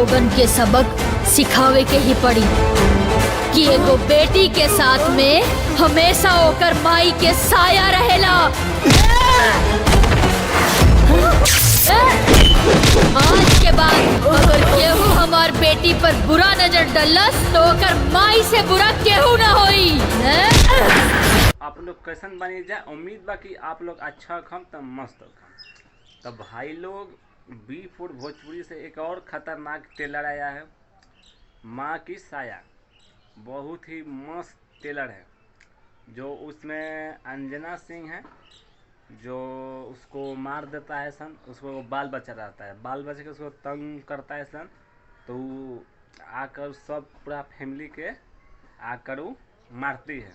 लोगन के सबक सिखावे के ही पड़ी कि एगो बेटी के साथ में हमेशा ओकर माई के साया रहेला। आज के बाद अगर केहू हमार बेटी पर बुरा नजर डलस तो ओकर माई से बुरा केहू ना होई। आप लोग कैसन बनी जा, उम्मीद बा कि आप लोग अच्छा खम तब मस्त खम। तब भाई लोग बी4 भोजपुरी से एक और खतरनाक ट्रेलर आया है, माँ की साया। बहुत ही मस्त ट्रेलर है। जो उसमें अंजना सिंह है जो उसको मार देता है सन, उसको बाल बच्चा रहता है, बाल बच्चे के उसको तंग करता है सन, तो आकर सब पूरा फैमिली के आकर वो मारती है।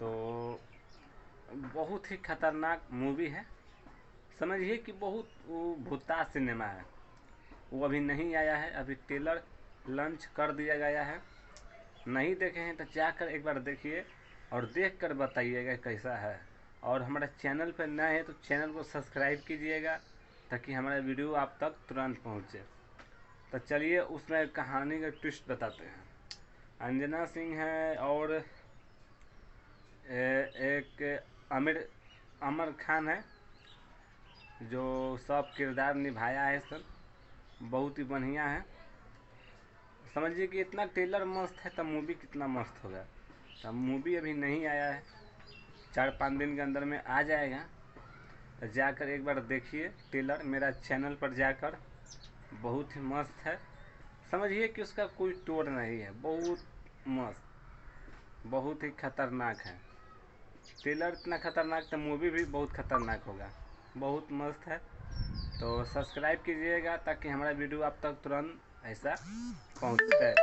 तो बहुत ही खतरनाक मूवी है, समझिए कि बहुत वो भूता सिनेमा है। वो अभी नहीं आया है, अभी ट्रेलर लॉन्च कर दिया गया है। नहीं देखे हैं तो जाकर एक बार देखिए और देख कर बताइएगा कैसा है। और हमारे चैनल पर नए हैं तो चैनल को सब्सक्राइब कीजिएगा ताकि हमारा वीडियो आप तक तुरंत पहुंचे। तो चलिए उसमें कहानी का ट्विस्ट बताते हैं। अंजना सिंह है और एक आमिर खान है जो सब किरदार निभाया है सर, बहुत ही बढ़िया है। समझिए कि इतना ट्रेलर मस्त है तब मूवी कितना मस्त होगा। तब मूवी अभी नहीं आया है, 4-5 दिन के अंदर में आ जाएगा। तो जाकर एक बार देखिए ट्रेलर मेरा चैनल पर जाकर, बहुत ही मस्त है। समझिए कि उसका कोई तोड़ नहीं है, बहुत मस्त, बहुत ही खतरनाक है। ट्रेलर इतना खतरनाक तो मूवी भी बहुत खतरनाक होगा, बहुत मस्त है। तो सब्सक्राइब कीजिएगा ताकि हमारा वीडियो आप तक तुरंत ऐसा पहुँचता है।